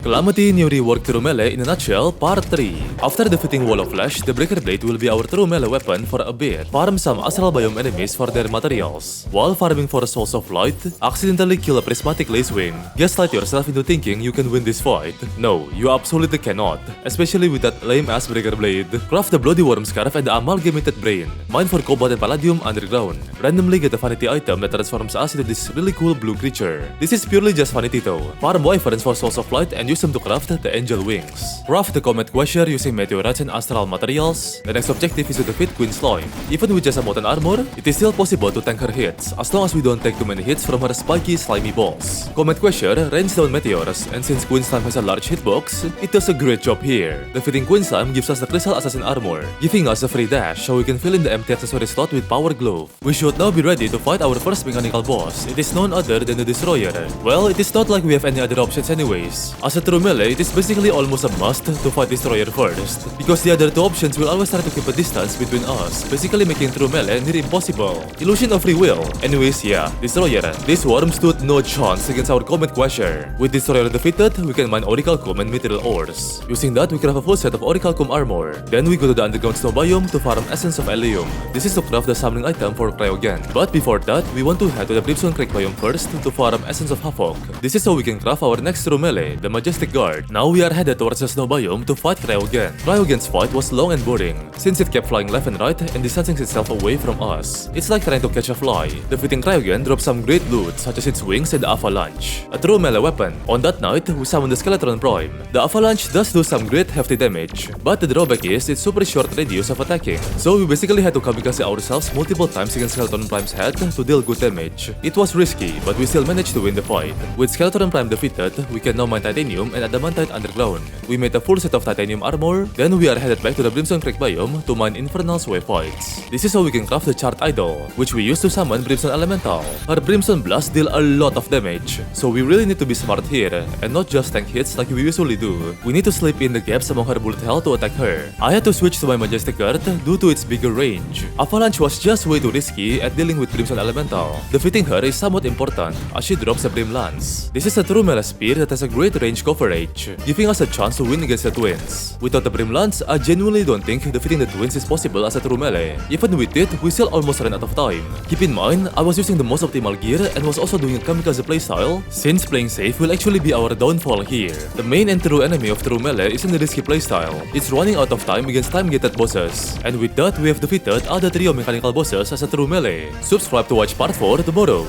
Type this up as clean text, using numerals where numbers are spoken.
Calamity new reworked true melee in a nutshell, part 3. After defeating Wall of Flash, the Breaker Blade will be our true melee weapon for a bit. Farm some astral biome enemies for their materials. While farming for Souls of Light, accidentally kill a prismatic lace wing. Gaslight yourself into thinking you can win this fight. No, you absolutely cannot, especially with that lame ass Breaker Blade. Craft the Bloody Worm Scarf and the Amalgamated Brain. Mine for Cobalt and Palladium underground. Randomly get a vanity item that transforms us into this really cool blue creature. This is purely just vanity though. Farm Wyverns for Souls of Light and use them to craft the Angel Wings. Craft the Comet Quasher using meteorites and astral materials. The next objective is to defeat Queen Slime. Even with just a molten armor, it is still possible to tank her hits, as long as we don't take too many hits from her spiky, slimy balls. Comet Quasher rains down meteors, and since Queen Slime has a large hitbox, it does a great job here. Defeating Queen Slime gives us the Crystal Assassin armor, giving us a free dash so we can fill in the empty accessory slot with Power Glove. We should now be ready to fight our first mechanical boss. It is none other than the Destroyer. Well, it is not like we have any other options anyways. As a true melee, it is basically almost a must to fight Destroyer first, because the other two options will always try to keep a distance between us, basically making true melee near impossible. Illusion of free will. Anyways, yeah, Destroyer. This worm stood no chance against our Comet Quasher. With Destroyer defeated, we can mine Orichalcum and Mithril ores. Using that, we craft a full set of Orichalcum armor. Then we go to the underground snow biome to farm Essence of Elysium. This is to craft the summoning item for Cryogen. But before that, we want to head to the Brimstone Creek biome first to farm Essence of Havoc. This is so we can craft our next true melee, the Majestic Guard. Now we are headed towards the snow biome to fight Cryogen. Cryogen's fight was long and boring, since it kept flying left and right and distancing itself away from us. It's like trying to catch a fly. Defeating Cryogen drops some great loot, such as its wings and the Avalanche, a true melee weapon. On that night, we summoned the Skeletron Prime. The Avalanche does do some great hefty damage, but the drawback is its super short radius of attacking, so we basically had to kamikaze ourselves multiple times against Skeletron Prime's head to deal good damage. It was risky, but we still managed to win the fight. With Skeletron Prime defeated, we can now mine titanium and adamantite underground. We made a full set of titanium armor, then we are headed back to the Brimstone Creek biome to mine Infernal Sway fights. This is how we can craft the Chart Idol, which we use to summon Brimstone Elemental. Her Brimstone Blast deal a lot of damage, so we really need to be smart here, and not just tank hits like we usually do. We need to slip in the gaps among her bullet hell to attack her. I had to switch to my Majestic Guard due to its bigger range. Avalanche was just way too risky at dealing with Brimstone Elemental. Defeating her is somewhat important, as she drops a Brim Lance. This is a true melee spear that has a great range coverage, giving us a chance to win against the twins. Without the Brim Lance, I genuinely don't think defeating the twins is possible as a true melee. Even with it, we still almost ran out of time. Keep in mind, I was using the most optimal gear and was also doing a kamikaze playstyle, since playing safe will actually be our downfall here. The main and true enemy of true melee is in the risky playstyle. It's running out of time against time-gated bosses, and with that we have defeated other trio mechanical bosses as a true melee. Subscribe to watch part 4 tomorrow.